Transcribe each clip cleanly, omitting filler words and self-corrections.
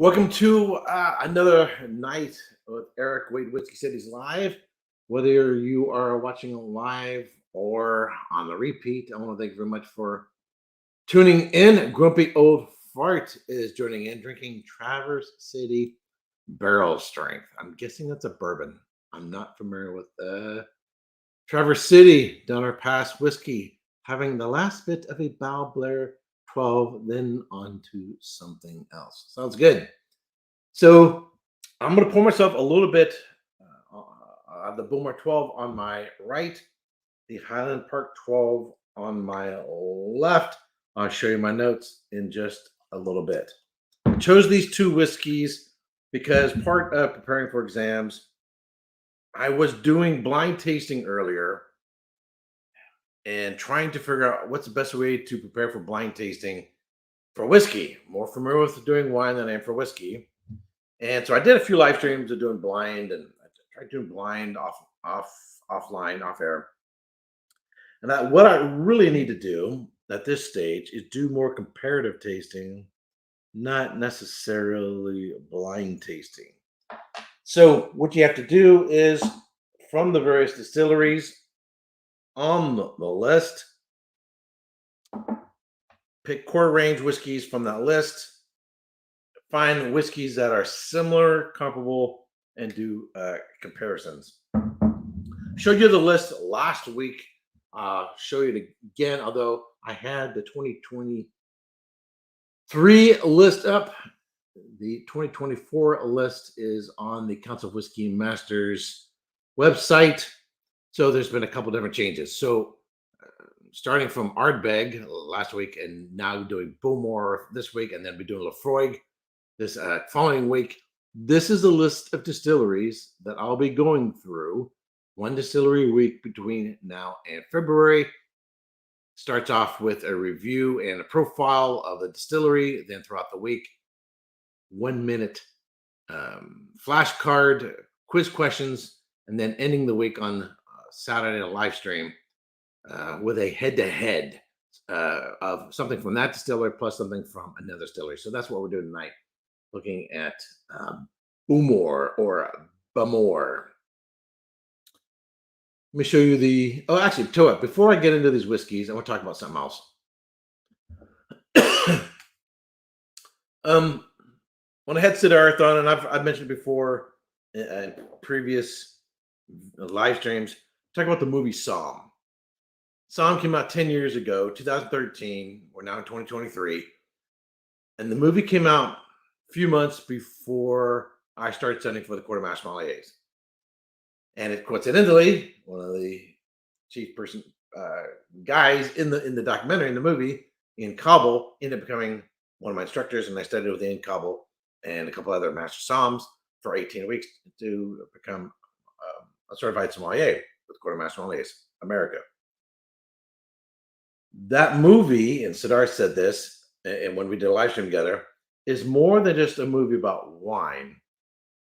Welcome to another night with Erik Wait Whiskey Cities Live. Whether you are watching live or on the repeat, I want to thank you very much for tuning in. Grumpy Old Fart is joining in, drinking Traverse City Barrel Strength. I'm guessing that's a bourbon. I'm not familiar with Traverse City Donner Pass whiskey, having the last bit of a Bow Blair 12, then on to something else. Sounds good. So I'm going to pour myself a little bit of the Bowmore 12 on my right, the Highland Park 12 on my left. I'll show you my notes in just a little bit. I chose these two whiskeys because part of preparing for exams, I was doing blind tasting earlier and trying to figure out what's the best way to prepare for blind tasting for whiskey. More familiar with doing wine than I am for whiskey. And so I did a few live streams of doing blind, and I tried doing blind offline, off air. And what I really need to do at this stage is do more comparative tasting, not necessarily blind tasting. So what you have to do is, from the various distilleries on the list, pick core range whiskeys from that list, find whiskeys that are similar, comparable, and do comparisons. Showed you the list last week. Show you it again, although I had the 2023 list up. The 2024 list is on the Council of Whiskey Masters website. So there's been a couple different changes. So starting from Ardbeg last week, and now doing Bowmore this week, and then we're doing Laphroaig this following week. This is a list of distilleries that I'll be going through. One distillery a week between now and February. Starts off with a review and a profile of the distillery. Then throughout the week, 1 minute flashcard, quiz questions, and then ending the week on Saturday, a live stream with a head-to-head of something from that distillery plus something from another distillery. So that's what we're doing tonight, looking at Bowmore or Bowmore. Let me show you the. Oh, actually, before I get into these whiskeys, I want to talk about something else. When I had Siddharth on, and I've mentioned before in previous live streams, talk about the movie Psalm. Psalm came out 10 years ago, 2013. We're now in 2023. And the movie came out a few months before I started studying for the Quartermaster Sommeliers. And it coincidentally, one of the chief person guys in the documentary, in the movie, Ian Cobble, ended up becoming one of my instructors, and I studied with Ian Cobble and a couple other master somms for 18 weeks to become a certified sommelier with Quartermaster Sommeliers America. That movie, and Siddharth said this, and when we did a live stream together, is more than just a movie about wine.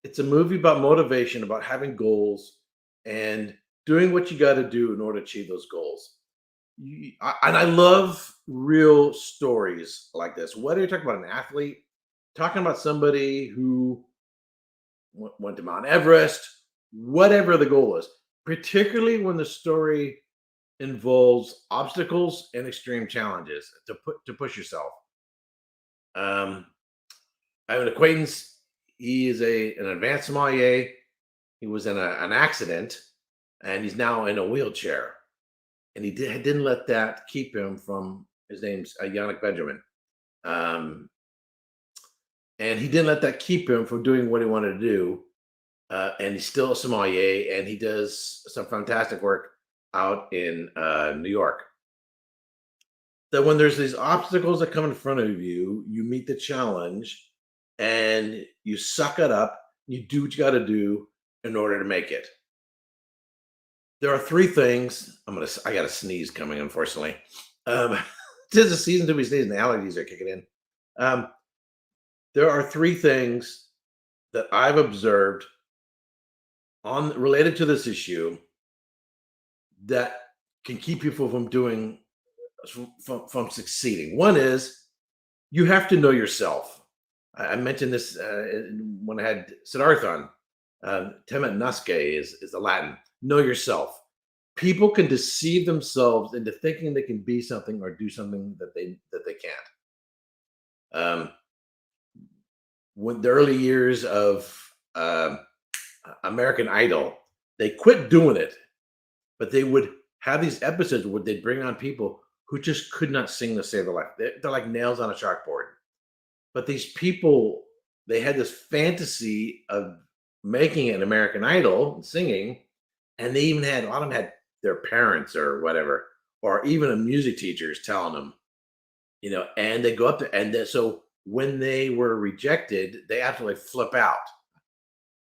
It's a movie about motivation, about having goals, and doing what you got to do in order to achieve those goals. And I love real stories like this. Whether you're talking about an athlete, talking about somebody who went to Mount Everest, whatever the goal is, particularly when the story involves obstacles and extreme challenges to push yourself. I have an acquaintance. He is an advanced sommelier. He was in an accident, and he's now in a wheelchair. And he didn't let that keep him from. His name's Yannick Benjamin, and he didn't let that keep him from doing what he wanted to do. And he's still a sommelier, and he does some fantastic work out in New York. That when there's these obstacles that come in front of you, you meet the challenge, and you suck it up. You do what you got to do in order to make it. There are three things. I got a sneeze coming, unfortunately. Tis the season to be sneezing. The allergies are kicking in. There are three things that I've observed related to this issue that can keep people from succeeding. One is you have to know yourself. I mentioned this when I had Siddharth on. Temet Nasce is the Latin. Know yourself. People can deceive themselves into thinking they can be something or do something that they can't. Um, when the early years of American Idol, they quit doing it, but they would have these episodes where they'd bring on people who just could not sing to save their life. They're like nails on a chalkboard. But these people, they had this fantasy of making it an American Idol and singing, and they even had a lot of them had their parents or whatever, or even a music teachers telling them, and they go up there, and so when they were rejected, they absolutely flip out.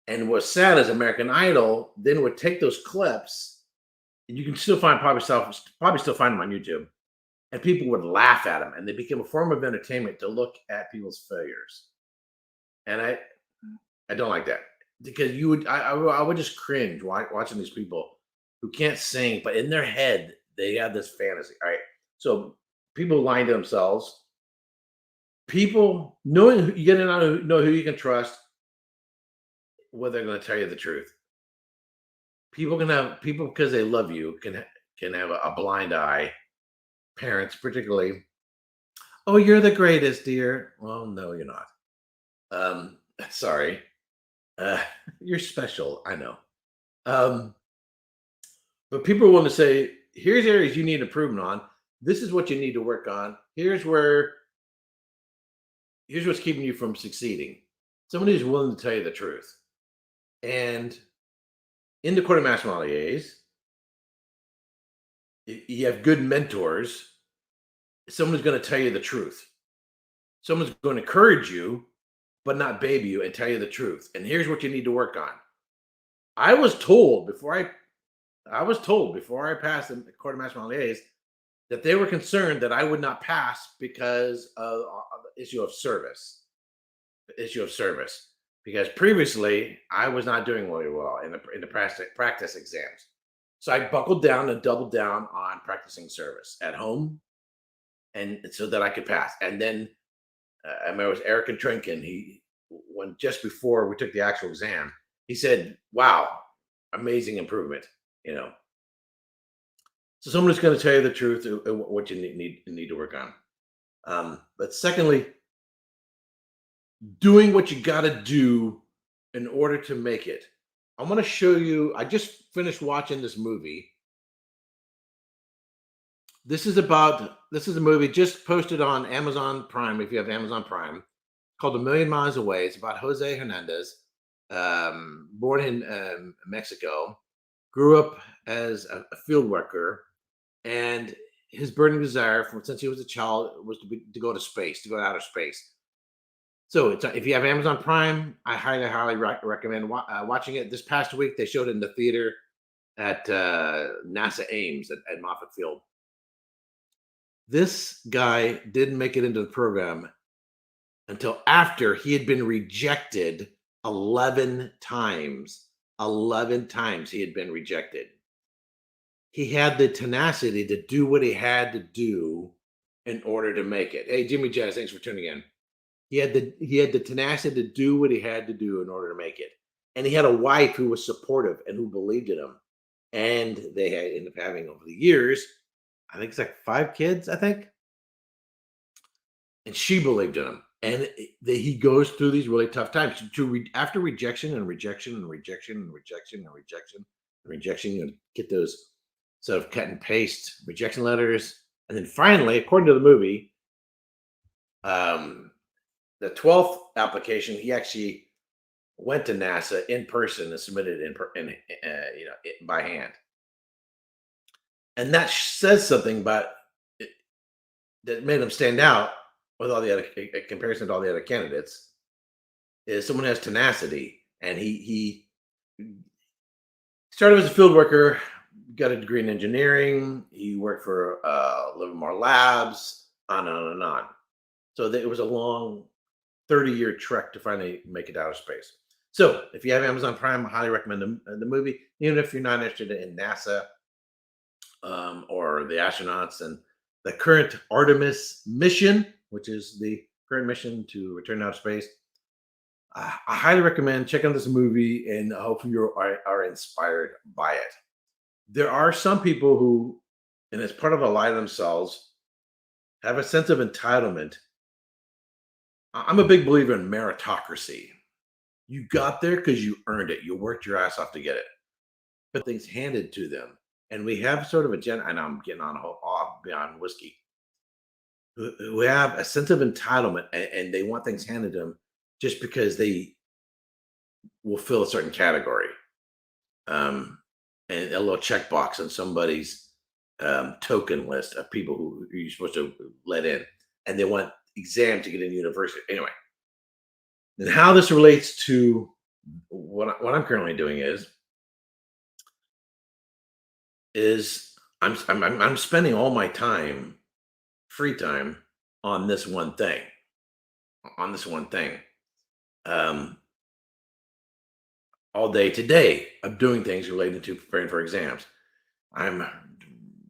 And what's sad is American Idol then would take those clips, and you can still find probably still find them on YouTube, and people would laugh at them, and they became a form of entertainment to look at people's failures. And I don't like that because I would just cringe watching these people who can't sing, but in their head they have this fantasy. All right, so people lying to themselves, people knowing you get to know who you can trust, whether they're going to tell you the truth. People because they love you can have a blind eye. Parents, particularly. Oh, you're the greatest, dear. Well, no, you're not. Sorry. Uh, you're special. I know. Um, but people want to say, here's areas you need improvement on. This is what you need to work on. Here's what's keeping you from succeeding. Somebody who's willing to tell you the truth. And in the Court of Master Sommeliers, you have good mentors. Someone's going to tell you the truth. Someone's going to encourage you, but not baby you and tell you the truth. And here's what you need to work on. I was told before I passed the Court of Master Sommeliers that they were concerned that I would not pass because of the issue of service. The issue of service. Because previously I was not doing really well in the practice exams. So I buckled down and doubled down on practicing service at home, and so that I could pass. And then I remember it was Eric and Trinken. When just before we took the actual exam, he said, "Wow, amazing improvement." So someone's going to tell you the truth, what you need to work on. But secondly, doing what you got to do in order to make it. I want to show you. I just finished watching this movie. This is a movie just posted on Amazon Prime. If you have Amazon Prime, called A Million Miles Away. It's about Jose Hernandez, born in Mexico, grew up as a field worker, and his burning desire since he was a child was to go to space, to go to outer space. So if you have Amazon Prime, I highly recommend watching it. This past week, they showed it in the theater at NASA Ames at Moffett Field. This guy didn't make it into the program until after he had been rejected 11 times. 11 times he had been rejected. He had the tenacity to do what he had to do in order to make it. Hey, Jimmy Jazz, thanks for tuning in. He had the tenacity to do what he had to do in order to make it. And he had a wife who was supportive and who believed in him. And they had ended up having over the years, I think it's like 5 kids, I think. And she believed in him. And he goes through these really tough times after rejection and rejection and rejection and rejection and rejection and rejection. You get those sort of cut and paste rejection letters. And then finally, according to the movie, the 12th application, he actually went to NASA in person and submitted by hand. And that says something about it, that made him stand out with all the other in comparison to all the other candidates. Is someone who has tenacity, and he started as a field worker, got a degree in engineering. He worked for Livermore Labs, on and on and on. So it was a long 30-year trek to finally make it out of space. So if you have Amazon Prime, I highly recommend the movie, even if you're not interested in NASA or the astronauts and the current Artemis mission, which is the current mission to return out of space. I highly recommend checking out this movie, and hopefully are inspired by it. There are some people who, and as part of a lie to themselves, have a sense of entitlement. I'm a big believer in meritocracy. You got there because you earned it. You worked your ass off to get it. But things handed to them. And we have sort of a I know I'm getting on off beyond whiskey, who have a sense of entitlement, and they want things handed to them just because they will fill a certain category. Um, and a little checkbox on somebody's token list of people who you're supposed to let in. And they want exam to get in university. Anyway, and how this relates to what I'm currently doing is I'm spending all my time, free time, on this one thing, on this one thing, um, all day today. I'm doing things related to preparing for exams. I'm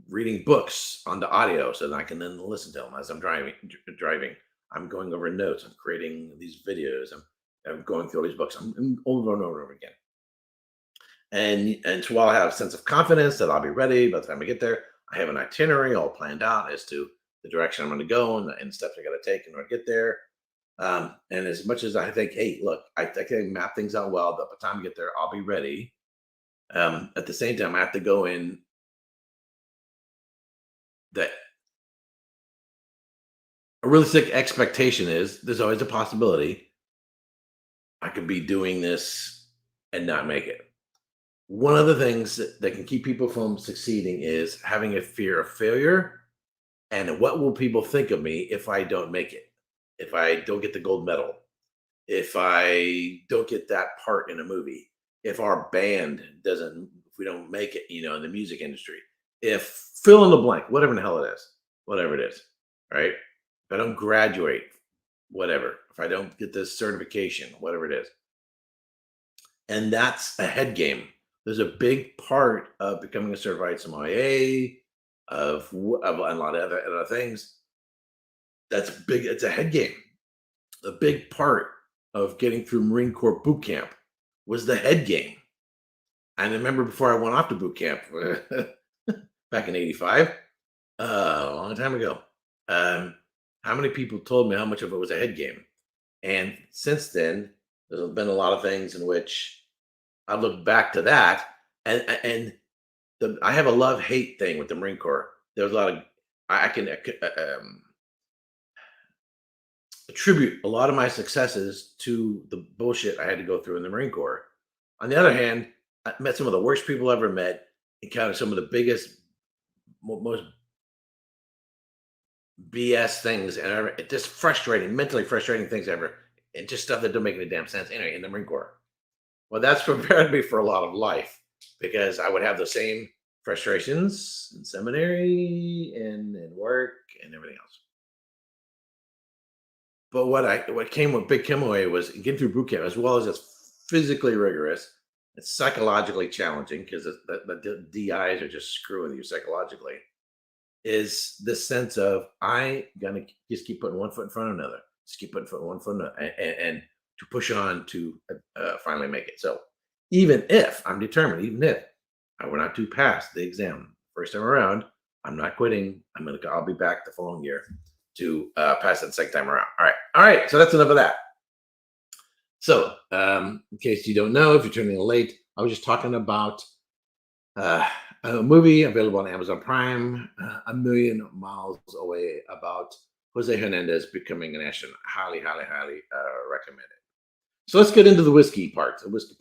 reading books on the audio so that I can then listen to them as I'm driving. I'm going over notes. I'm creating these videos. I'm going through all these books. I'm over and over and over again. And so while I have a sense of confidence that I'll be ready by the time I get there, I have an itinerary all planned out as to the direction I'm going to go and the steps I got to take in order to get there. And as much as I think, hey, look, I can map things out well. By the time I get there, I'll be ready. At the same time, I have to go in that a realistic expectation is there's always a possibility I could be doing this and not make it. One of the things that can keep people from succeeding is having a fear of failure and what will people think of me if I don't make it, if I don't get the gold medal, if I don't get that part in a movie, if our band doesn't, if we don't make it, in the music industry, if fill in the blank, whatever the hell it is, whatever it is, right? If I don't graduate, whatever, if I don't get this certification, whatever it is. And that's a head game. There's a big part of becoming a certified sommelier, of a lot of other things. That's big. It's a head game. A big part of getting through Marine Corps boot camp was the head game. And I remember before I went off to boot camp back in '85, a long time ago, how many people told me how much of it was a head game? And since then, there's been a lot of things in which I look back to that, and I have a love hate thing with the Marine Corps. There's a lot of I can attribute a lot of my successes to the bullshit I had to go through in the Marine Corps. On the other hand, I met some of the worst people I ever met, encountered some of the biggest, most BS things, and just frustrating, mentally frustrating things ever, and just stuff that don't make any damn sense. Anyway, in the Marine Corps. Well, that's prepared me for a lot of life because I would have the same frustrations in seminary and in work and everything else. But what came with Big Kimaway was getting through boot camp, as well as it's physically rigorous. It's psychologically challenging because the DIs are just screwing you psychologically. Is this sense of I gonna just keep putting one foot in front of another, just keep putting one foot in another, and to push on to finally make it. So even if I'm determined, even if I were not to pass the exam first time around, I'm not quitting. I'll be back the following year to pass it the second time around. All right. So that's enough of that. So in case you don't know, if you're tuning in late, I was just talking about a movie available on Amazon Prime, A Million Miles Away, about Jose Hernandez becoming an astronaut. Highly, highly, highly recommend it. So let's get into the whiskey part. Let's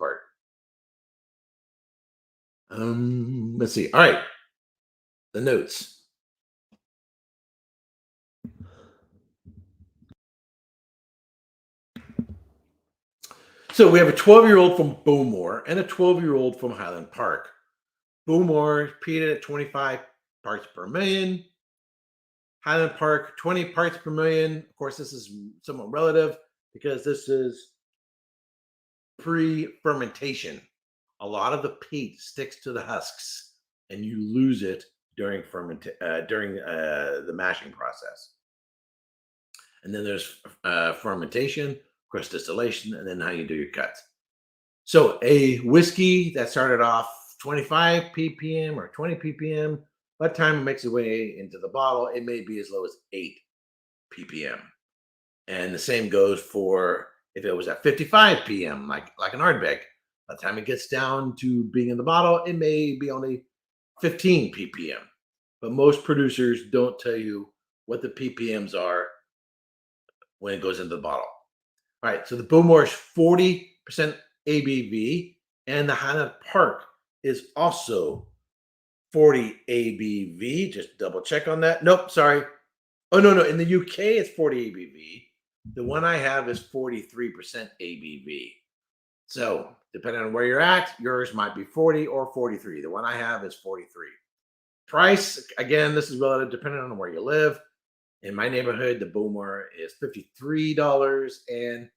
see. All right. The notes. So we have a 12-year-old from Bowmore and a 12-year-old from Highland Park. Bowmore peated at 25 parts per million. Highland Park, 20 parts per million. Of course, this is somewhat relative because this is pre-fermentation. A lot of the peat sticks to the husks, and you lose it during the mashing process. And then there's fermentation, of course, distillation, and then how you do your cuts. So a whiskey that started off 25 ppm or 20 ppm, by the time it makes its way into the bottle, it may be as low as 8 ppm. And the same goes for if it was at 55 p.m., like an Ardbeg. By the time it gets down to being in the bottle, it may be only 15 ppm. But most producers don't tell you what the ppms are when it goes into the bottle. All right, so the Bowmore is 40% ABV, and the Highland Park is also 40 ABV. Just double check on that. Nope, sorry. Oh, no. In the UK, it's 40 ABV. The one I have is 43% ABV. So, depending on where you're at, yours might be 40 or 43. The one I have is 43. Price, again, this is relative depending on where you live. In my neighborhood, the Bowmore is $53 and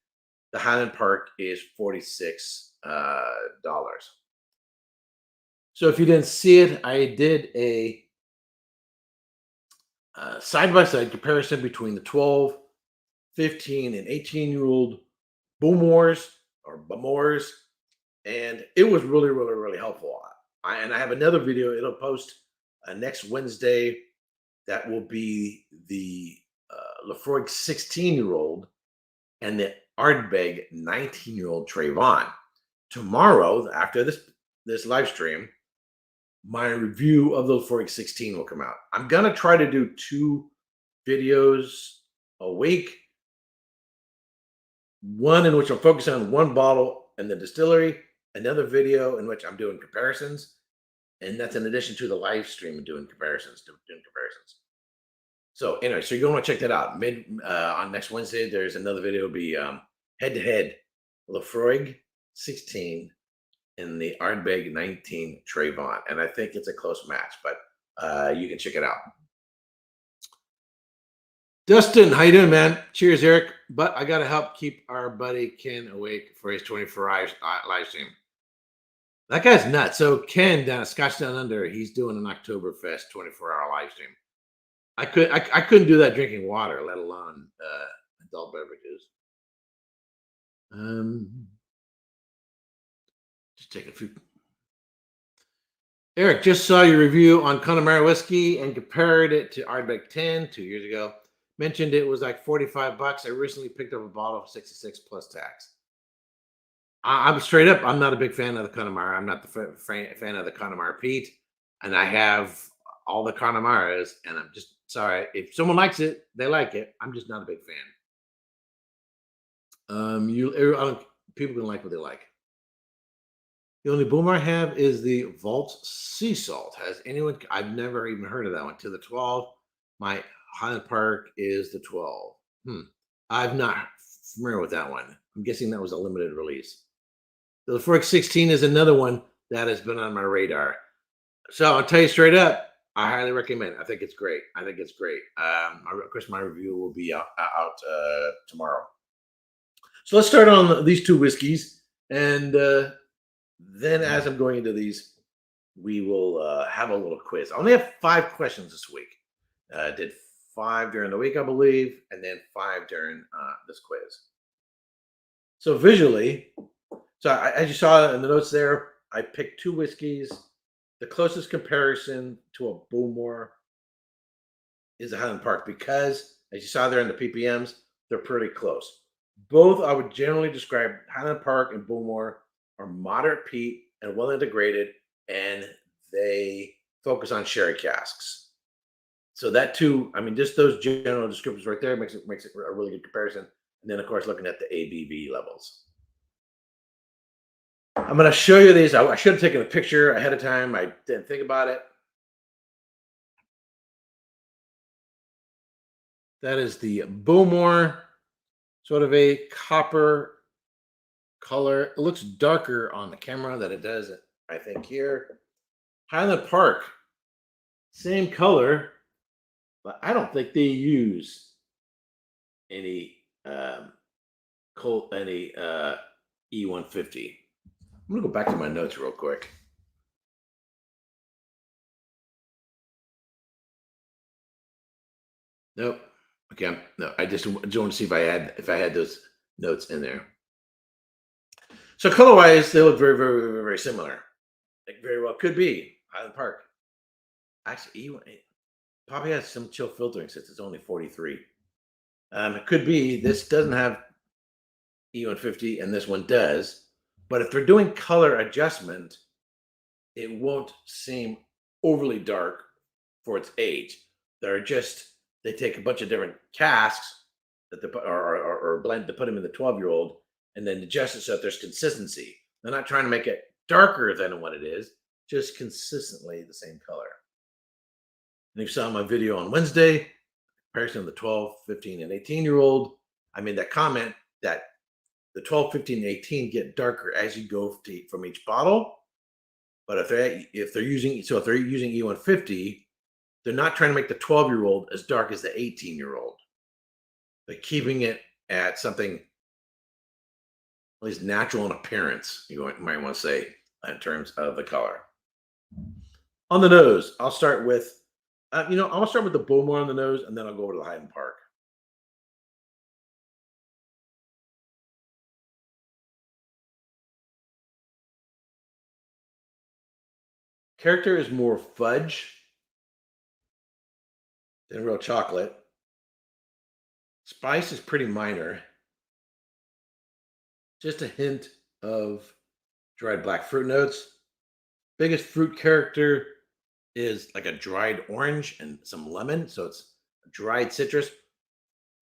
the Highland Park is $46. So if you didn't see it, I did a side-by-side comparison between the 12, 15, and 18-year-old Bowmores or Bowmores, and it was really, really, really helpful. And I have another video. It'll post next Wednesday. That will be the Lefroy 16-year-old and the Ardbeg 19-year-old Trayvon. Tomorrow, after this live stream, my review of the Lefroy 16 will come out. I'm gonna try to do 2 videos a week. One in which I'm focusing on one bottle and the distillery, another video in which I'm doing comparisons, and that's in addition to the live stream and doing comparisons. So anyway, so you're gonna want to check that out. On next Wednesday, there's another video. It'll be head to head, Lefroy 16 and the Ardbeg 19 Trayvon, and I think it's a close match, but you can check it out. Dustin, how you doing, man? Cheers, Eric. But I gotta help keep our buddy Ken awake for his 24-hour live stream. That guy's nuts. So Ken down at Scotch Down Under, he's doing an Oktoberfest 24-hour live stream. I couldn't do that drinking water, let alone adult beverages. Just take a few. Eric, just saw your review on Connemara whiskey and compared it to Ardbeg 10 2 years ago. Mentioned it was like $45. I recently picked up a bottle of 66 plus tax. I'm straight up. I'm not a big fan of the Connemara. I'm not the fan of the Connemara Peat, and I have all the Connemaras, and I'm just sorry. If someone likes it, they like it. I'm just not a big fan. People can like what they like. The only Bowmore I have is the Vault Sea Salt. Has anyone? I've never even heard of that one. To the 12, my Highland Park is the 12. I'm not familiar with that one. I'm guessing that was a limited release. The Lefroy 16 is another one that has been on my radar. So I'll tell you straight up, I highly recommend it. I think it's great. Of course, my review will be out tomorrow. So let's start on these 2 whiskeys, and then as I'm going into these, we will have a little quiz. I only have 5 questions this week. Did 5 during the week, I believe, and then 5 during this quiz. So visually, as you saw in the notes there, I picked 2 whiskeys. The closest comparison to a Bowmore is the Highland Park because, as you saw there in the ppms, they're pretty close. Both I would generally describe Highland Park and Bowmore are moderate peat and well integrated, and they focus on sherry casks. So that too, I mean, just those general descriptions right there makes it a really good comparison. And then, of course, looking at the ABV levels. I'm going to show you these. I should have taken a picture ahead of time. I didn't think about it. That is the Bowmore, sort of a copper color. It looks darker on the camera than it does, I think, here. Highland Park, same color, but I don't think they use any E150. I'm gonna go back to my notes real quick. Nope. Okay. No, I just want to see if I had those notes in there. So color wise, they look very, very, very, very similar. Like very well could be Highland Park. Actually, it probably has some chill filtering since it's only 43. It could be this doesn't have E150 and this one does. But if they're doing color adjustment, it won't seem overly dark for its age. They take a bunch of different casks that they put or blend to put them in the 12-year-old and then adjust it so that there's consistency. They're not trying to make it darker than what it is, just consistently the same color. And if you saw my video on Wednesday, comparison of the 12, 15, and 18-year-old, I made that comment that the 12, 15, and 18 get darker as you go from each bottle. But if they're using E150, they're not trying to make the 12-year-old as dark as the 18-year-old. They're keeping it at something at least natural in appearance, you might want to say, in terms of the color. On the nose, I'll start with, I'll start with the Bowmore on the nose, and then I'll go over to the Highland Park. Character is more fudge than real chocolate. Spice is pretty minor. Just a hint of dried black fruit notes. Biggest fruit character is like a dried orange and some lemon. So it's a dried citrus.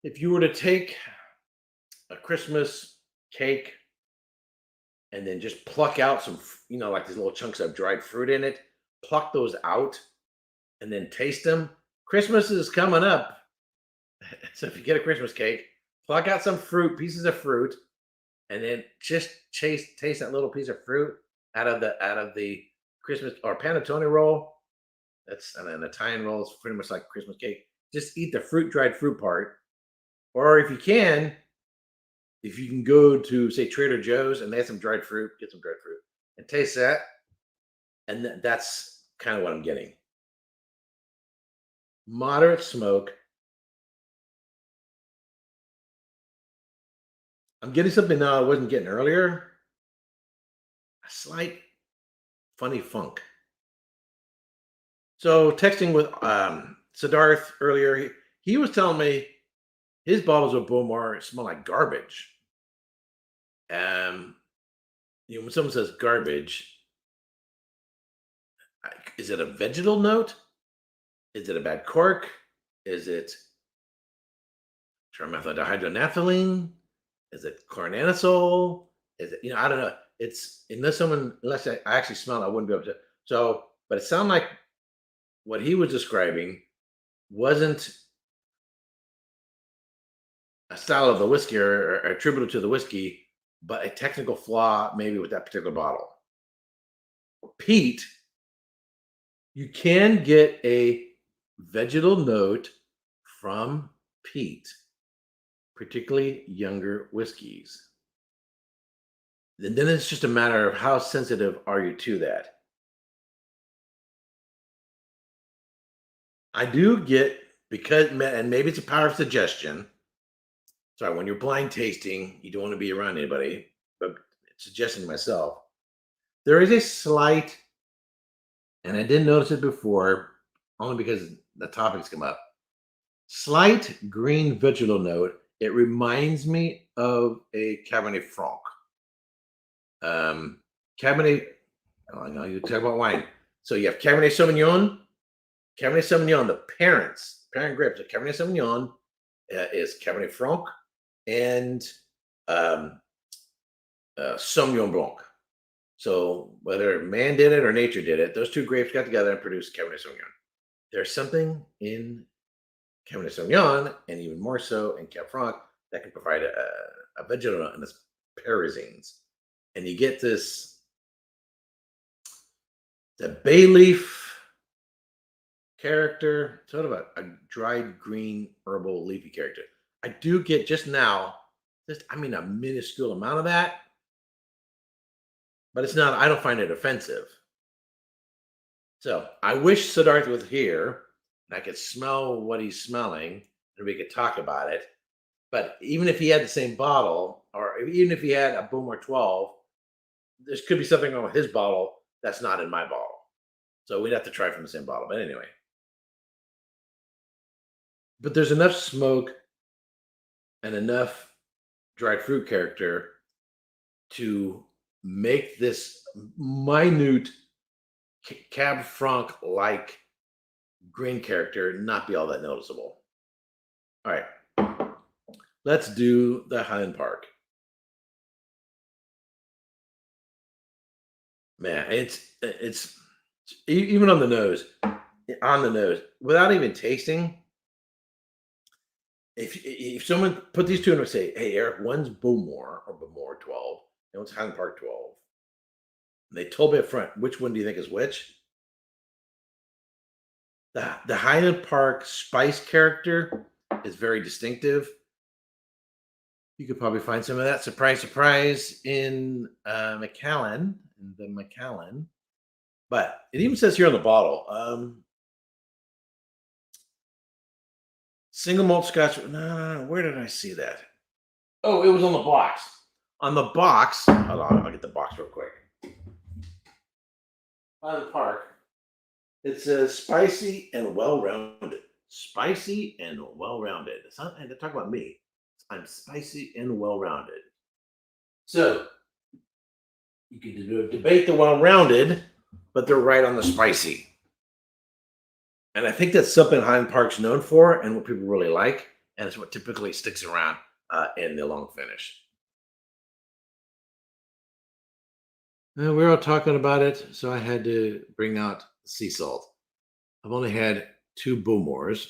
If you were to take a Christmas cake and then just pluck out some, like these little chunks of dried fruit in it, pluck those out and then taste them. Christmas is coming up. So if you get a Christmas cake, pluck out some pieces of fruit, and then just taste that little piece of fruit out of the Christmas or panettone roll. That's an Italian roll. It's pretty much like Christmas cake. Just eat the dried fruit part, or if you can go to say Trader Joe's and they have some dried fruit, get some dried fruit and taste that, and that's kind of what I'm getting. Moderate smoke. I'm getting something now I wasn't getting earlier. A slight funny funk. So texting with Siddharth earlier, he was telling me his bottles of Bowmore smell like garbage. When someone says garbage, is it a vegetal note? Is it a bad cork? Is it trimethylhydronaphthalene? Is it chlorinanisole? Is it, I don't know. It's unless I actually smell it, I wouldn't be able to. So, but it sounded like what he was describing wasn't a style of the whiskey or attributable to the whiskey, but a technical flaw maybe with that particular bottle. Peat, you can get a vegetal note from peat, particularly younger whiskeys. And then it's just a matter of how sensitive are you to that. I do get, and maybe it's a power of suggestion. Sorry, when you're blind tasting, you don't want to be around anybody, but suggesting myself, there is a slight, and I didn't notice it before, only because the topics come up, slight green vegetal note. It reminds me of a Cabernet Franc. Cabernet, I know you talk about wine. So you have Cabernet Sauvignon. Cabernet Sauvignon, the parent grapes of Cabernet Sauvignon is Cabernet Franc and Sauvignon Blanc. So whether man did it or nature did it, those two grapes got together and produced Cabernet Sauvignon. There's something in Cabernet Sauvignon, and even more so in Cab Franc, that can provide a vegetal note, and it's pyrazines. And you get the bay leaf character, sort of a dried green herbal leafy character. I do get just now, a minuscule amount of that, but it's not, I don't find it offensive. So I wish Siddharth was here and I could smell what he's smelling and we could talk about it. But even if he had the same bottle, or even if he had a Bowmore 12, there could be something wrong with his bottle that's not in my bottle. So we'd have to try from the same bottle. But anyway, but there's enough smoke and enough dried fruit character to make this minute Cab Franc like grain character not be all that noticeable. All right, let's do the Highland Park. Man, it's even on the nose, without even tasting. If someone put these two in and say, "Hey, Eric, one's Bowmore or Bowmore 12, and one's Highland Park 12," and they told me up front, which one do you think is which? The Highland Park spice character is very distinctive. You could probably find some of that, surprise, surprise, in Macallan, in the Macallan. But it even says here on the bottle, single malt Scotch. No, no, no, where did I see that? Oh, it was on the box. On the box, hold on, I'll get the box real quick. Highland Park. It says spicy and well-rounded. Spicy and well-rounded. It's not, and to talk about me. I'm spicy and well-rounded. So you can debate the well-rounded, but they're right on the spicy. And I think that's something Highland Park's known for and what people really like. And it's what typically sticks around in the long finish. We were all talking about it, so I had to bring out sea salt. I've only had two Bowmores.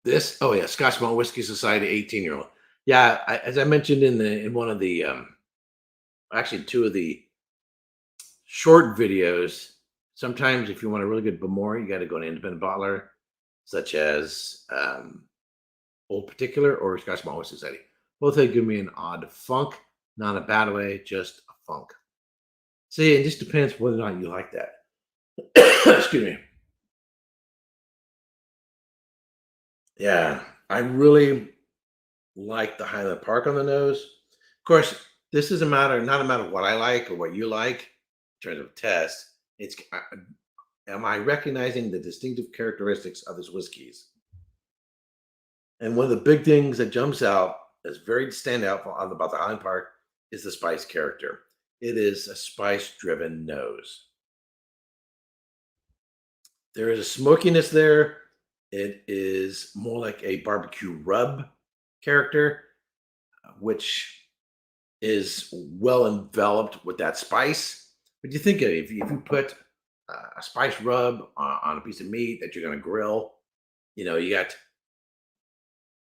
This, oh yeah, Scotch Malt Whiskey Society 18-year-old. Yeah, as I mentioned in one of the actually two of the short videos, sometimes if you want a really good Bowmore, you got to go to an independent bottler, such as Old Particular or Scotch Malt Whiskey Society. Both they give me an odd funk, not a bad way, just a funk. See, it just depends whether or not you like that. Excuse me. Yeah, I really like the Highland Park on the nose. Of course, this is not a matter of what I like or what you like in terms of test. It's am I recognizing the distinctive characteristics of his whiskeys? And one of the big things that jumps out that's very standout about the Highland Park is the spice character. It is a spice-driven nose. There is a smokiness there. It is more like a barbecue rub character, which is well enveloped with that spice. But you think of it, if you put a spice rub on a piece of meat that you're going to grill, you got,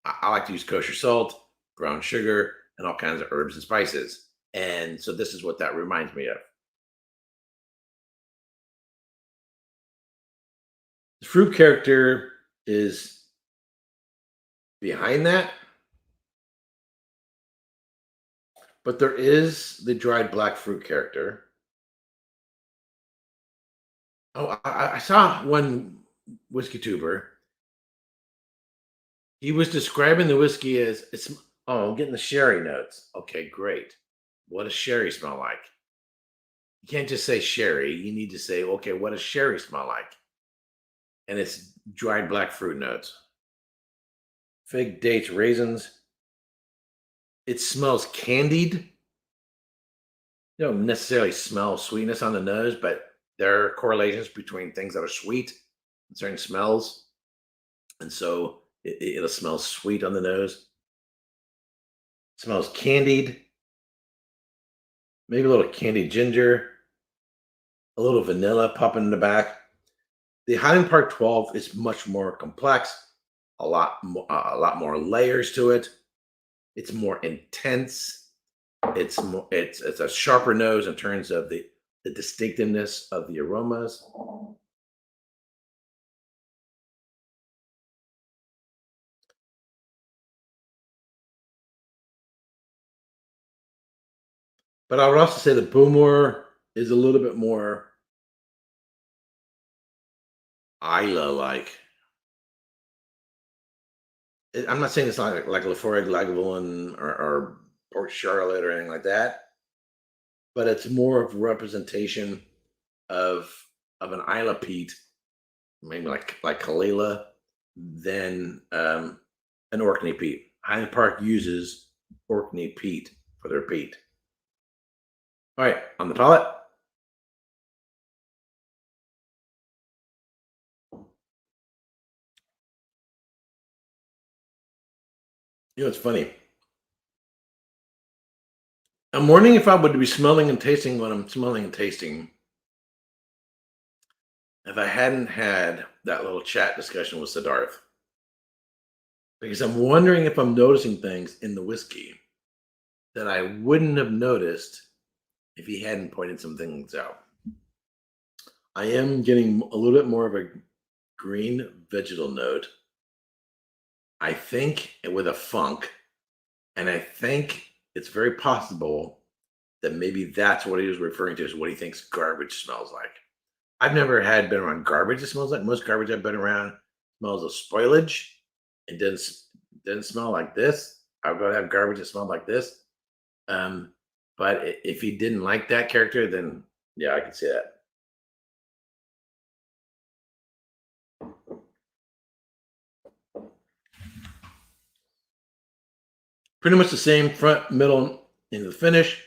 I like to use kosher salt, brown sugar, and all kinds of herbs and spices. And so this is what that reminds me of. The fruit character is behind that, but there is the dried black fruit character. Oh, I saw one whiskey tuber. He was describing the whiskey as it's. Oh, I'm getting the sherry notes. Okay, great. What does sherry smell like? You can't just say sherry. You need to say, okay, what does sherry smell like? And it's dried black fruit notes, fig, dates, raisins. It smells candied. You don't necessarily smell sweetness on the nose, but there are correlations between things that are sweet and certain smells. And so it'll smell sweet on the nose. It smells candied, maybe a little candied ginger, a little vanilla popping in the back. The Highland Park 12 is much more complex, a lot more layers to it. It's more intense. It's a sharper nose in terms of the distinctiveness of the aromas. But I would also say the Boomer is a little bit more Isla like. I'm not saying it's not like Lafroig, Lagavulin, or Port Charlotte or anything like that, but it's more of a representation of an Isla peat, maybe like Kalila, than an Orkney peat. Highland Park uses Orkney peat for their peat. All right, on the palate. You know, it's funny. I'm wondering if I would be smelling and tasting what I'm smelling and tasting if I hadn't had that little chat discussion with Siddharth. Because I'm wondering if I'm noticing things in the whiskey that I wouldn't have noticed if he hadn't pointed some things out. I am getting a little bit more of a green vegetal note. I think with a funk, and I think it's very possible that maybe that's what he was referring to, is what he thinks garbage smells like. I've never been around garbage that smells like. Most garbage I've been around smells of spoilage. It didn't smell like this. I'll go have garbage that smelled like this. Um, but if he didn't like that character, then yeah, I can see that. Pretty much the same front, middle, into the finish.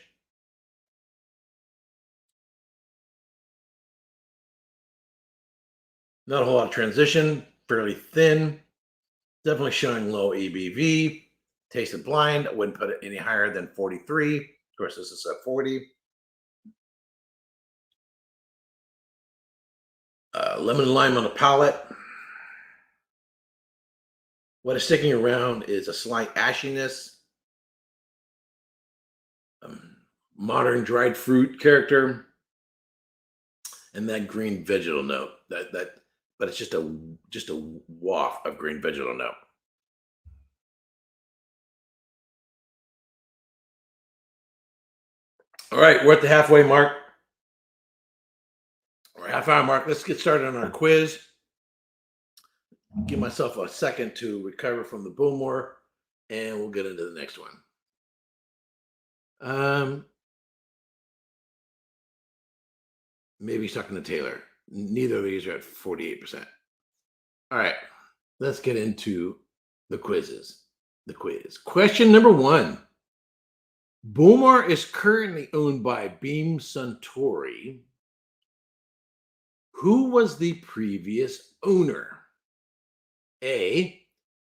Not a whole lot of transition. Fairly thin. Definitely showing low ABV. Tasted blind. I wouldn't put it any higher than 43. Of course, this is at 40. Lemon lime on the palate. What is sticking around is a slight ashiness, modern dried fruit character, and that green vegetal note. But it's just a waft of green vegetal note. All right, we're at the halfway mark or half hour mark. Let's get started on our quiz. Give myself a second to recover from the Bowmore, and we'll get into the next one. Um, Maybe he's talking to Taylor. Neither of these are at 48%. All right, let's get into the quizzes. The quiz. Question number one. Bowmore is currently owned by Beam Suntory. Who was the previous owner? A.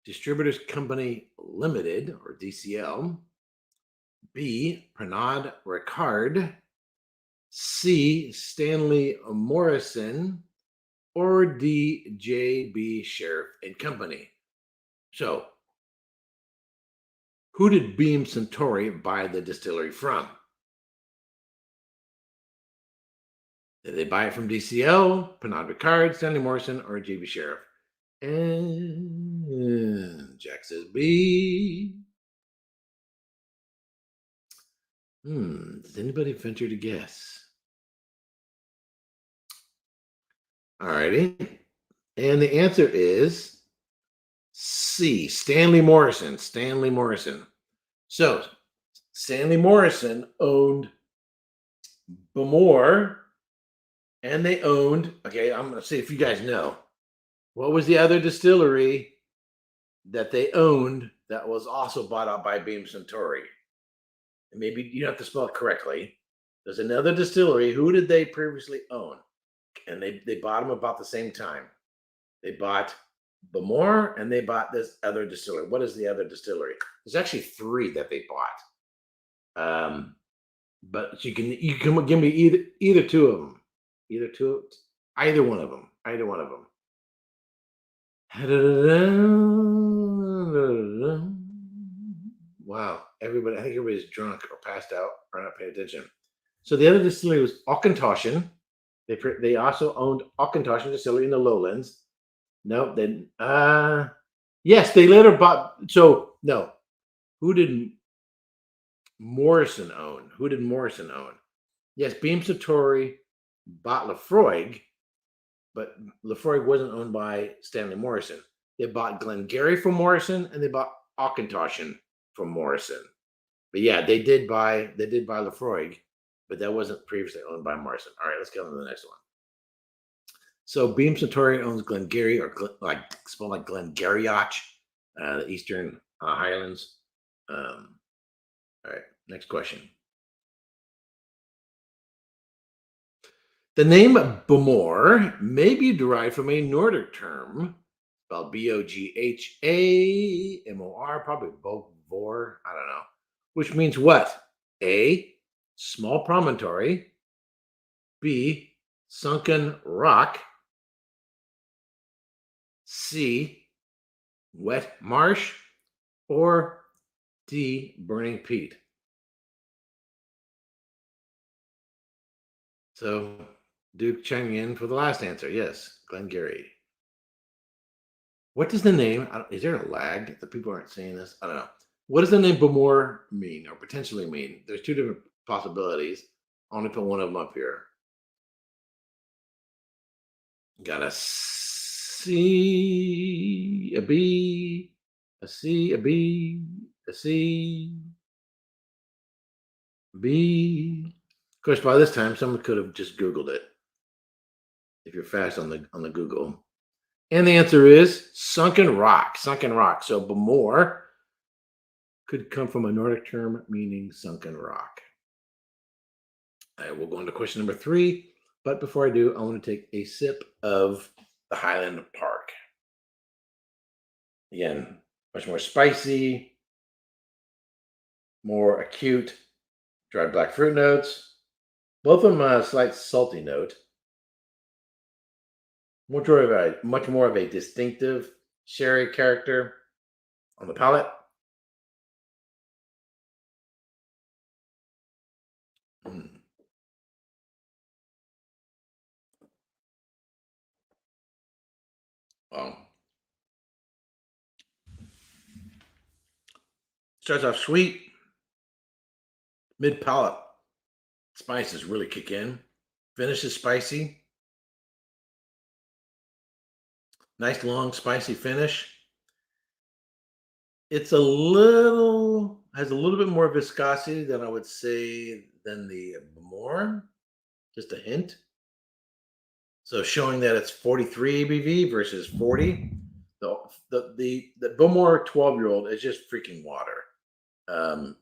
Distributors Company Limited, or DCL. B. Pernod Ricard. C. Stanley Morrison. Or D. J.B. Sheriff and Company. So, who did Beam Suntory buy the distillery from? Did they buy it from DCL, Pernod Ricard, Stanley Morrison, or J.B. Sheriff? And Jack says B. Does anybody venture to guess? All righty. And the answer is C. Stanley Morrison. Stanley Morrison. So, Stanley Morrison owned Bowmore, and they owned, okay, I'm going to see if you guys know. What was the other distillery that they owned that was also bought out by Beam Suntory? And maybe you don't have to spell it correctly. There's another distillery. Who did they previously own? And they bought them about the same time. They bought Bowmore and they bought this other distillery. What is the other distillery? There's actually three that they bought. But you can give me either two of them. Either one of them. Either one of them. Wow, everybody! I think everybody's drunk or passed out or not paying attention. So the other distillery was Auchentoshan. They also owned Auchentoshan Distillery in the Lowlands. No, then yes, they later bought. So no, who did Morrison own? Who did Morrison own? Yes, Beam Suntory bought Lafroig, but Lafroig wasn't owned by Stanley Morrison. They bought Glengarry from Morrison, and they bought Auchentoshan from Morrison. But yeah, they did buy Lefroy, but that wasn't previously owned by Morrison. All right, let's go on to the next one. So Beam Suntory owns Glengarry, or like spelled like Glengarryoch, the Eastern Highlands. All right, next question. The name Bowmore may be derived from a Nordic term spelled Boghamor, probably Bogvor, I don't know, which means what? A, small promontory, B, sunken rock, C, wet marsh, or D, burning peat. So Duke chiming in for the last answer. Yes, Glengarry. What does the name? Is there a lag that people aren't saying this? I don't know. What does the name Bowmore mean, or potentially mean? There's two different possibilities. I want to put one of them up here. Got a C, a B, a C, a B, a C, B. Of course, by this time, someone could have just Googled it. If you're fast on the Google. And the answer is sunken rock. Sunken rock. So Bowmore could come from a Nordic term meaning sunken rock. I will go on to question number 3. But before I do, I want to take a sip of the Highland Park. Again, much more spicy, more acute, dried black fruit notes. Both of them a slight salty note. Much more of a distinctive sherry character on the palate. Wow. Starts off sweet, mid palate. Spices really kick in. Finishes spicy. Nice long spicy finish. It's has a little bit more viscosity than I would say than the Bowmore, just a hint. So showing that it's 43 ABV versus 40. The Bowmore 12-year-old is just freaking water on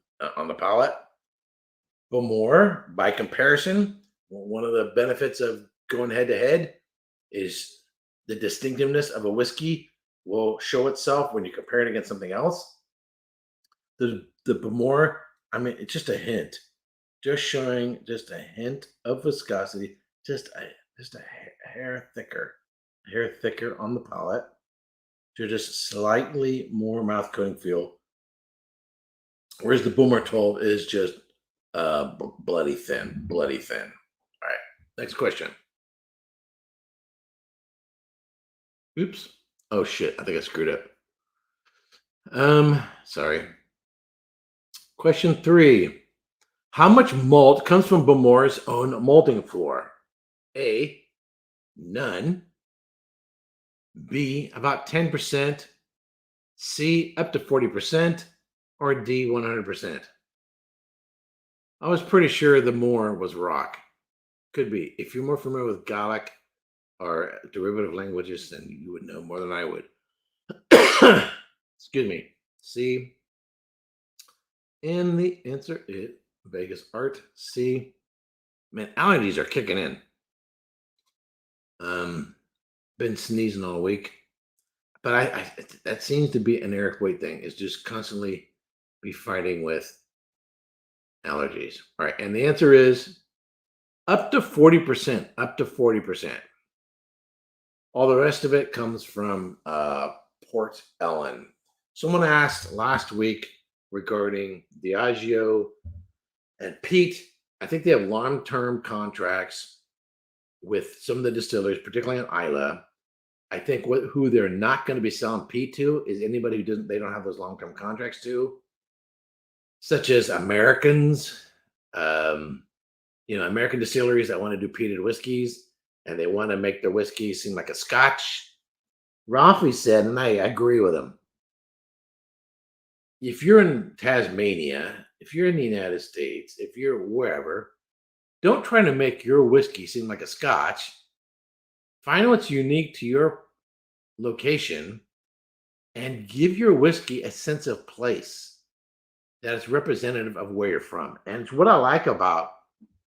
the palate. Bowmore, by comparison, one of the benefits of going head to head is the distinctiveness of a whiskey will show itself when you compare it against something else. The Bowmore, I mean, it's just a hint, just showing just a hint of viscosity, just a hair thicker on the palate. So just slightly more mouth coating feel. Whereas the Bowmore 12 is just bloody thin. All right, next question. Oops. Oh shit, I think I screwed up. Sorry. Question 3. How much malt comes from Bowmore's own malting floor? A, none. B, about 10%. C, up to 40%. Or D, 100%. I was pretty sure the more was rock. Could be. If you're more familiar with Gaelic or derivative languages, then you would know more than I would. Excuse me. C. And the answer is Vegas Art. C. Man, allergies are kicking in. Been sneezing all week. But I that seems to be an Erik Wait thing, is just constantly be fighting with allergies. All right. And the answer is up to 40%. Up to 40%. All the rest of it comes from Port Ellen. Someone asked last week regarding Diageo and Peat. I think they have long-term contracts with some of the distillers, particularly on Islay. I think who they're not going to be selling Peat to is anybody who they don't have those long-term contracts to, such as Americans, American distilleries that want to do peated whiskeys and they want to make their whiskey seem like a Scotch. Ralphie said, and I agree with him, if you're in Tasmania, if you're in the United States, if you're wherever, don't try to make your whiskey seem like a scotch. Find what's unique to your location and give your whiskey a sense of place that is representative of where you're from. And it's what I like about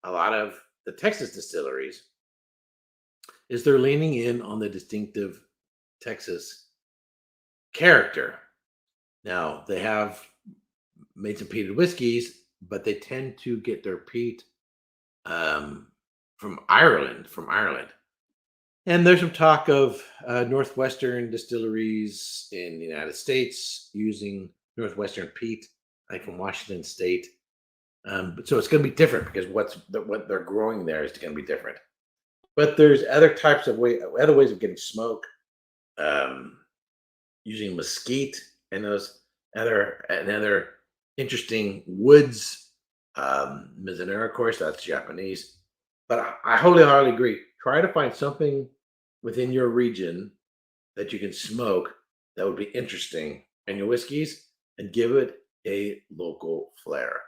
a lot of the Texas distilleries is they're leaning in on the distinctive Texas character. Now, they have made some peated whiskeys, but they tend to get their peat um, from Ireland. And there's some talk of Northwestern distilleries in the United States using Northwestern peat, like from Washington State. But so it's going to be different because what they're growing there is going to be different. But there's other ways of getting smoke, um, using mesquite and those other interesting woods. Mizunara, of course, that's Japanese. But I wholly agree. Try to find something within your region that you can smoke that would be interesting in your whiskeys and give it a local flair.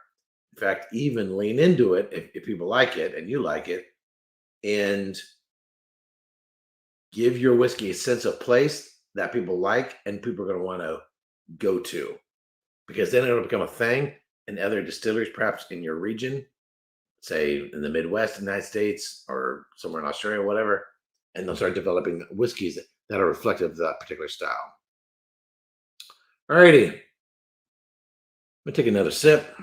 In fact, even lean into it if people like it and you like it, and give your whiskey a sense of place that people like and people are going to want to go to, because then it'll become a thing in other distilleries, perhaps in your region, say in the Midwest, United States, or somewhere in Australia, or whatever, and they'll start developing whiskeys that are reflective of that particular style. Alrighty, I'm gonna take another sip.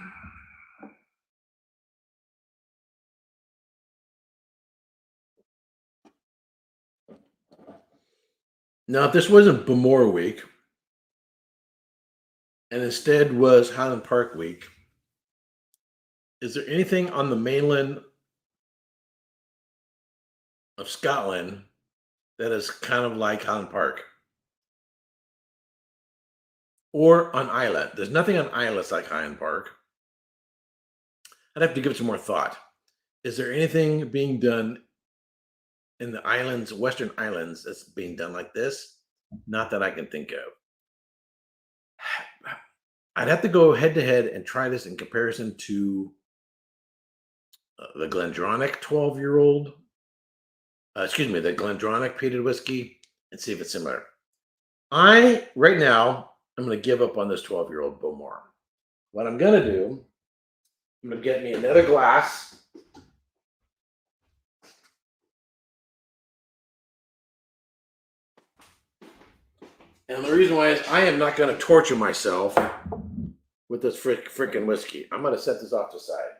Now, if this wasn't Bowmore Week and instead was Highland Park Week, is there anything on the mainland of Scotland that is kind of like Highland Park? Or on Isla? There's nothing on Isla like Highland Park. I'd have to give it some more thought. Is there anything being done in the islands, Western Islands, that's being done like this? Not that I can think of. I'd have to go head to head and try this in comparison to the Glendronach 12-year-old, the Glendronach peated whiskey, and see if it's similar. Right now, I'm going to give up on this 12-year-old Bowmore. What I'm going to do, I'm going to get me another glass. And the reason why is I am not going to torture myself with this freaking whiskey. I'm going to set this off to the side.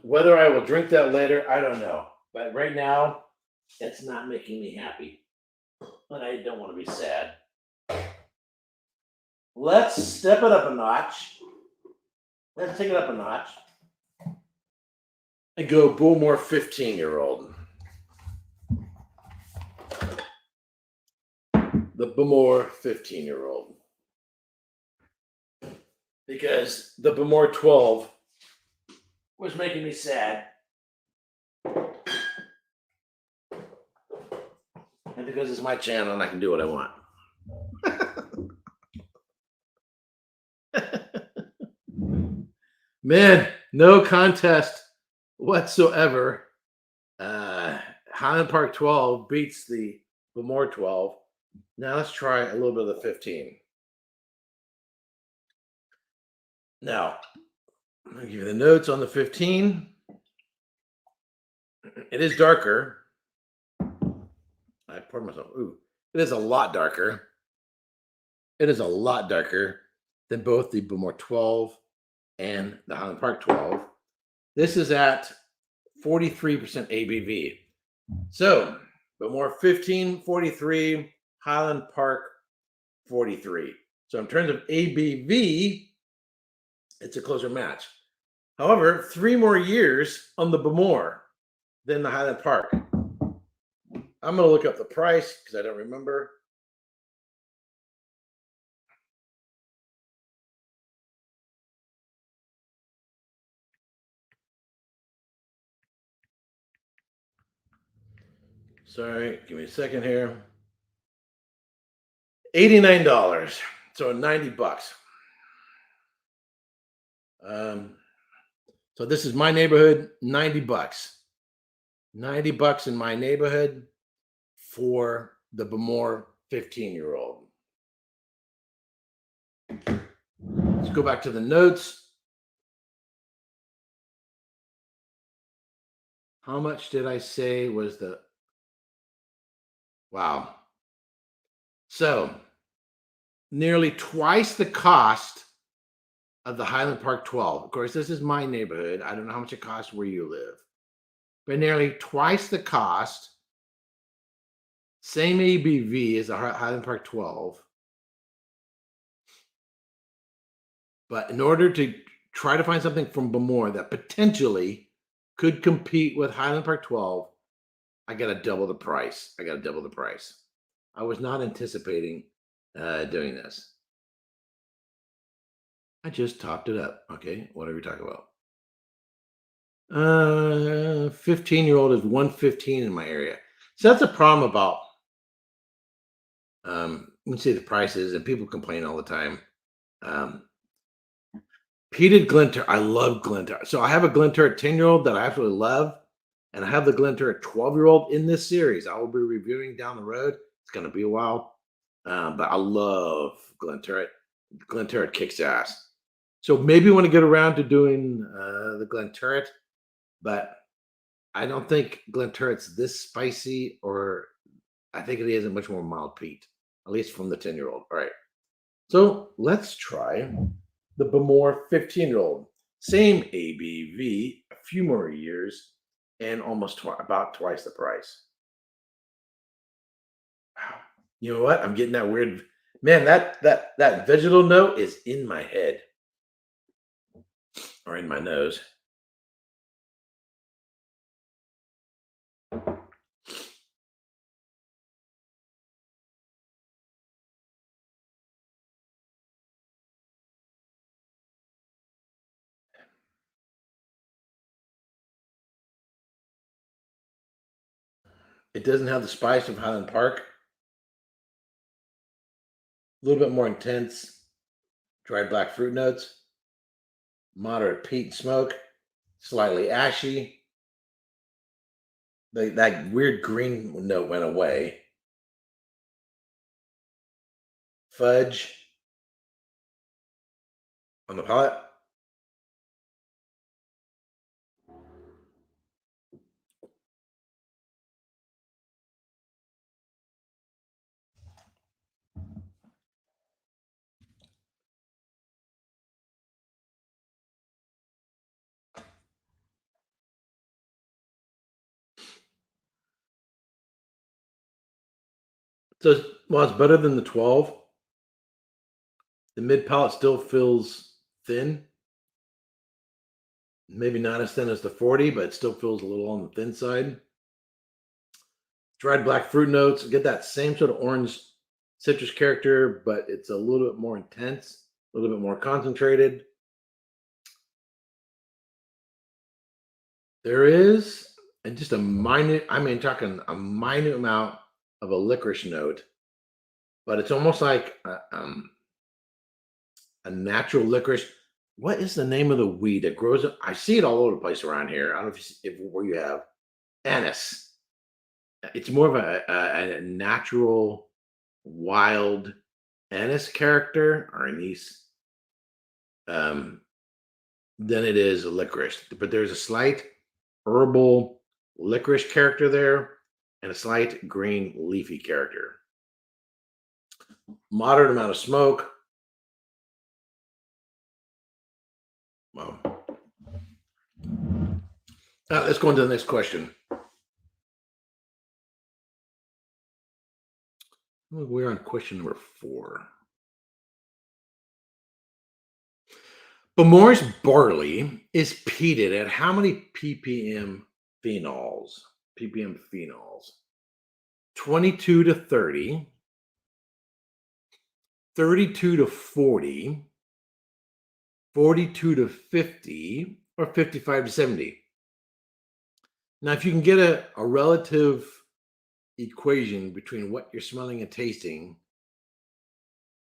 Whether I will drink that later, I don't know. But right now, it's not making me happy. But I don't want to be sad. Let's step it up a notch. Let's take it up a notch. And go Bowmore 15-year-old. The Bowmore 15-year-old. Because the Bowmore 12 was making me sad. And because it's my channel and I can do what I want. Man, no contest whatsoever. Highland Park 12 beats the Bowmore 12. Now let's try a little bit of the 15. Now, I'll give you the notes on the 15. It is darker. I poured myself. Ooh, it is a lot darker. It is a lot darker than both the Bowmore 12 and the Highland Park 12. This is at 43% ABV. So, Bowmore 15, 43, Highland Park 43. So, in terms of ABV, it's a closer match. However, 3 more years on the Bowmore than the Highland Park. I'm going to look up the price because I don't remember. Sorry, give me a second here. $89. So 90 bucks. Um, so this is my neighborhood, 90 bucks. 90 bucks in my neighborhood for the Bowmore 15-year-old. Let's go back to the notes. How much did I say was the wow? So nearly twice the cost of the Highland Park 12. Of course, this is my neighborhood. I don't know how much it costs where you live, but nearly twice the cost. Same ABV as the Highland Park 12. But in order to try to find something from Bowmore that potentially could compete with Highland Park 12, I got to double the price. I was not anticipating doing this. I just topped it up. Okay, whatever you talk about. 15-year-old is 115 in my area. So that's a problem about you can see the prices and people complain all the time. Um, Peated Glenturret. I love Glenturret. So I have a Glenturret 10-year-old that I absolutely love, and I have the Glenturret 12-year-old in this series. I will be reviewing down the road. It's going to be a while, but I love Glenturret. Glenturret kicks ass. So maybe want to get around to doing the Glenturret, but I don't think Glenturret's this spicy, or I think it is a much more mild peat, at least from the 10-year-old. All right. So let's try the Bowmore 15-year-old. Same ABV, a few more years, and almost about twice the price. Wow. You know what? I'm getting that weird man. That vegetal note is in my head or in my nose. It doesn't have the spice of Highland Park. A little bit more intense, dried black fruit notes, moderate peat smoke, slightly ashy. That weird green note went away. Fudge on the palate. So while it's better than the 12, the mid palate still feels thin. Maybe not as thin as the 40, but it still feels a little on the thin side. Dried black fruit notes, get that same sort of orange citrus character, but it's a little bit more intense, a little bit more concentrated. There is, and just a minute, I mean, talking a minute amount of a licorice note, but it's almost like a natural licorice. What is the name of the weed that grows? I see it all over the place around here. I don't know if where you have anise. It's more of a natural, wild anise character or anise um, than it is a licorice. But there's a slight herbal licorice character there and a slight green leafy character. Moderate amount of smoke. Well, let's go into the next question. We're on question number 4. Bowmore's barley is peated at how many ppm phenols? ppm phenols. 22 to 30, 32 to 40, 42 to 50, or 55 to 70. Now, if you can get a relative equation between what you're smelling and tasting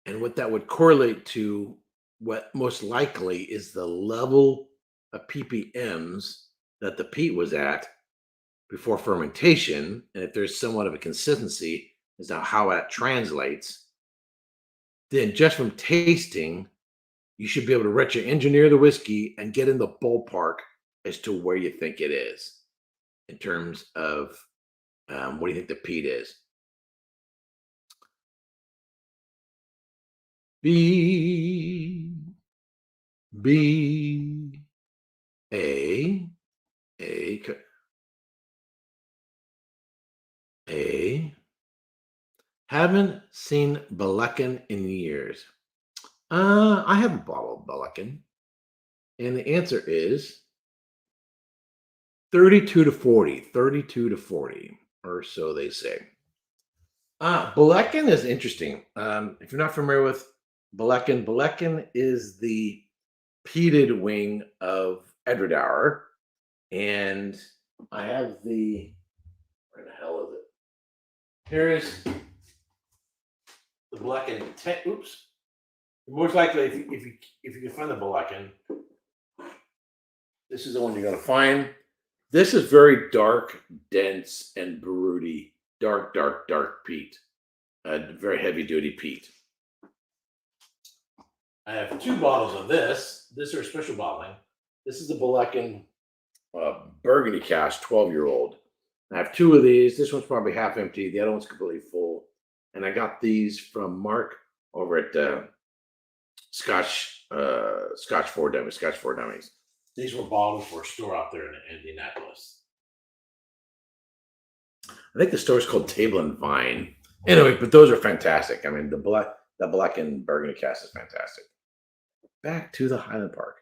and what that would correlate to what most likely is the level of ppms that the peat was at before fermentation, and if there's somewhat of a consistency as to how that translates, then just from tasting, you should be able to retro engineer the whiskey and get in the ballpark as to where you think it is in terms of what do you think the peat is? B B A A A. Haven't seen Balakan in years. I have a bottle of Balakan, and the answer is 32 to 40, 32 to 40, or so they say. Balakan is interesting. If you're not familiar with Balakan, Balakan is the peated wing of Edwardhour, and I have where the hell is it? Here is the Balakan. Oops. Most likely, if you can find the Balakan, this is the one you're going to find. This is very dark, dense, and broody. Dark, dark, dark peat. Very heavy duty peat. I have two bottles of this. This is a special bottling. This is the Balakan Burgundy cask, 12-year-old. I have two of these. This one's probably half empty. The other one's completely full. And I got these from Mark over at Scotch Four Dummies. These were bottled for a store out there in Indianapolis. I think the store is called Table and Vine. Anyway, but those are fantastic. I mean, the Black and Burgundy cask is fantastic. Back to the Highland Park.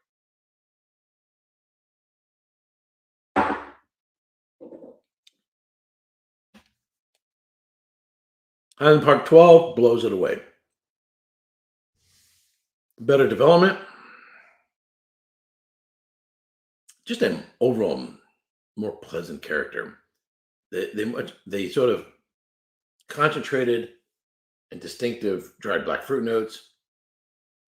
Highland Park 12 blows it away. Better development. Just an overall more pleasant character. They sort of concentrated and distinctive dried black fruit notes,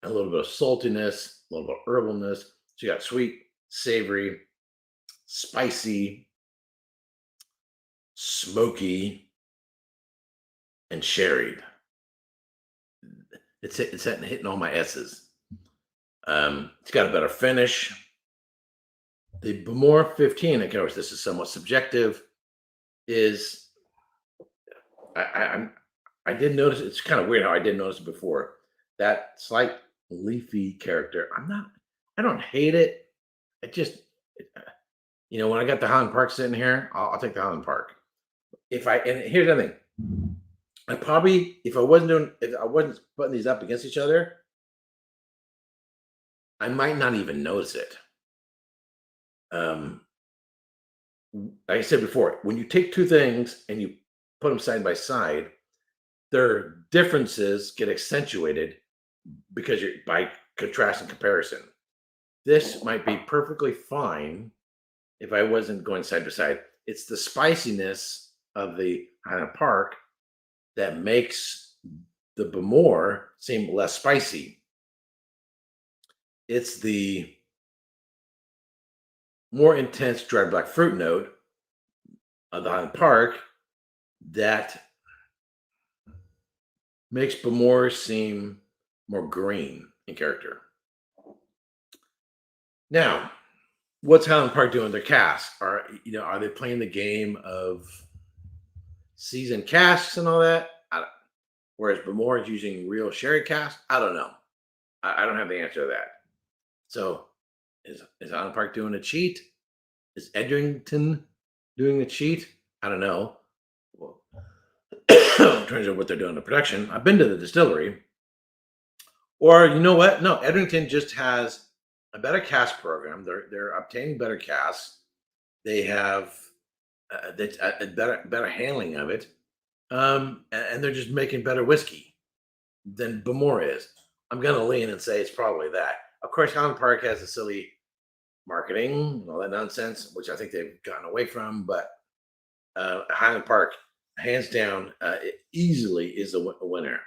a little bit of saltiness, a little bit of herbalness. So you got sweet, savory, spicy, smoky, and sherried. It's hitting all my S's. It's got a better finish. The Bowmore 15, of course, this is somewhat subjective, is I did notice, it's kind of weird how I didn't notice it before. That slight leafy character. I don't hate it. It just, when I got the Highland Park sitting here, I'll take the Highland Park. And here's the thing. I probably, if I wasn't putting these up against each other, I might not even notice it. Like I said before, when you take two things and you put them side by side, their differences get accentuated because you're by contrast and comparison. This might be perfectly fine if I wasn't going side by side. It's the spiciness of the Highland Park that makes the Bowmore seem less spicy. It's the more intense dried black fruit note of the Highland Park that makes Bowmore seem more green in character. Now, what's Highland Park doing with their casks? Are they playing the game of seasoned casks and all that? Whereas Bowmore is using real sherry casks? I don't know. I don't have the answer to that. So, is Highland Park doing a cheat? Is Edrington doing a cheat? I don't know. Well, in terms of what they're doing in the production, I've been to the distillery. Or you know what? No, Edrington just has a better cask program. They're obtaining better casks. They have a better handling of it, and they're just making better whiskey than Bowmore is. I'm going to lean and say it's probably that. Of course, Highland Park has a silly marketing and all that nonsense, which I think they've gotten away from. But Highland Park hands down, it easily is a winner.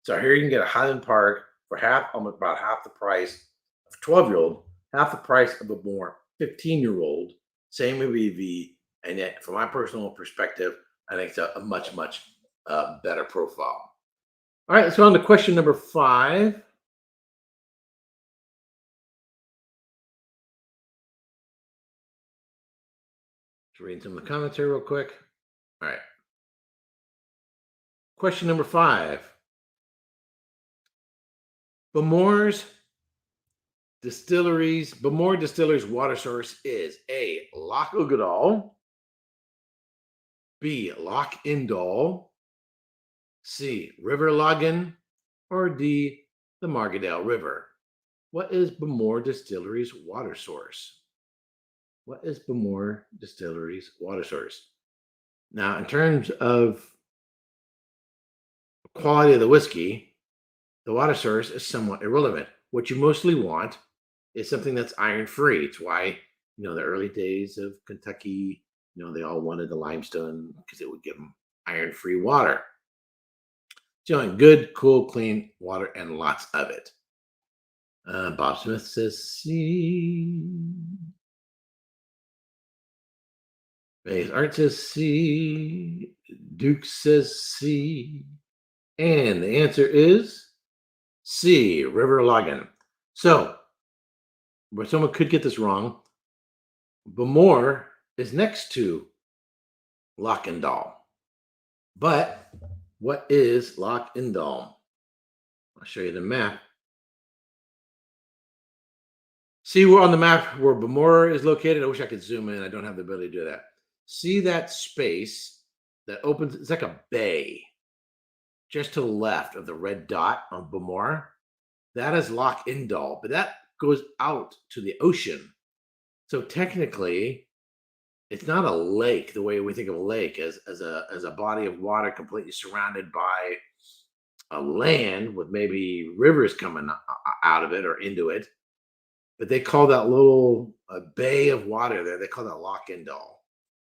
So here you can get a Highland Park for almost about half the price of a 12-year-old, half the price of a more 15-year-old, same ABV, and yet from my personal perspective, I think it's a much, much better profile. All right, so on to question number 5. Just reading some of the comments here real quick. All right. Question number 5. Bowmore Distillery's water source is A, Loch Ugadal, B, Loch Indal, C, River Login, or D, the Margadale River. What is Bowmore Distillery's water source? What is Bowmore Distillery's water source? Now, in terms of quality of the whiskey, the water source is somewhat irrelevant. What you mostly want is something that's iron free. It's why, the early days of Kentucky, they all wanted the limestone because it would give them iron free water. So, good, cool, clean water and lots of it. Bob Smith says C. Art says C. Duke says C. And the answer is C, River Login. So, but someone could get this wrong. Bowmore is next to Loch Indal. But what is Loch Indal? I'll show you the map. See where on the map where Bowmore is located? I wish I could zoom in. I don't have the ability to do that. See that space that opens? It's like a bay. Just to the left of the red dot on Bowmore, that is Loch Indal, but that goes out to the ocean. So technically, it's not a lake the way we think of a lake as a body of water completely surrounded by a land with maybe rivers coming out of it or into it. But they call that little bay of water there, they call that Loch Indal.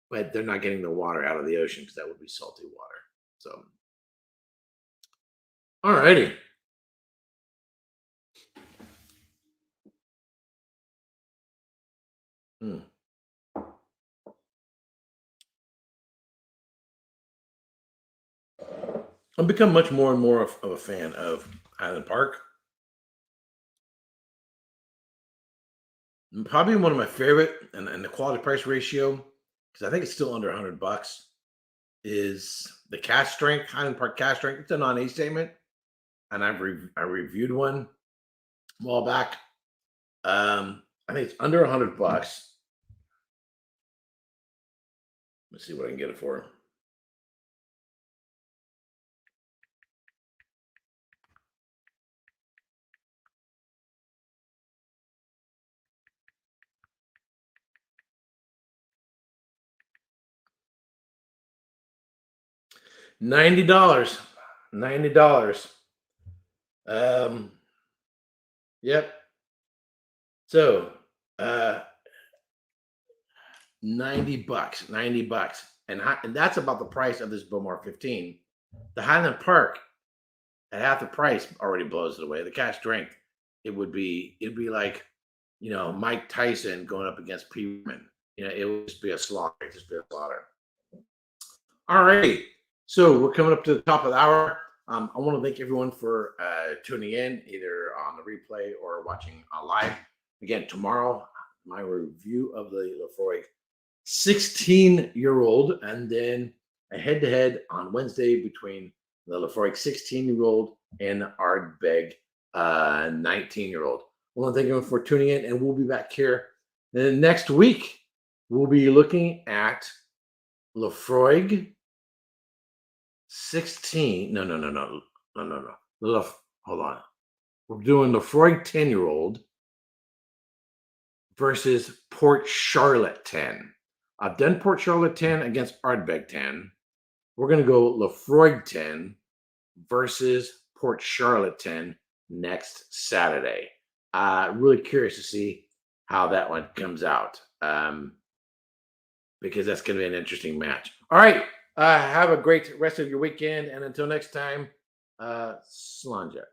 But they're not getting the water out of the ocean because that would be salty water. So, all righty. I've become much more and more of a fan of Highland Park. Probably one of my favorite, and the quality price ratio, because I think it's still under $100, is the cask strength, Highland Park cask strength. It's a non-age statement, and I reviewed one a while back. I think it's under $100. Let's see what I can get it for. $90. $90. Yep. So, $90. $90. And that's about the price of this Bowmore 15. The Highland Park at half the price already blows it away. The cask strength, it'd be like, Mike Tyson going up against Peat. It would just be a slaughter. It'd just be a slaughter. All right. So we're coming up to the top of the hour. I want to thank everyone for tuning in, either on the replay or watching live. Again, tomorrow, my review of the Laphroaig 16-year-old, and then a head-to-head on Wednesday between the Laphroaig 16-year-old and Ardbeg 19-year-old. I want to thank everyone for tuning in, and we'll be back here next week. We'll be looking at Laphroaig 16. No. Hold on. We're doing Laphroaig 10-year-old versus Port Charlotte 10. I've done Port Charlotte 10 against Ardbeg 10. We're going to go Laphroaig 10 versus Port Charlotte 10 next Saturday. Really curious to see how that one comes out, because that's going to be an interesting match. All right. Have a great rest of your weekend, and until next time, Slanja.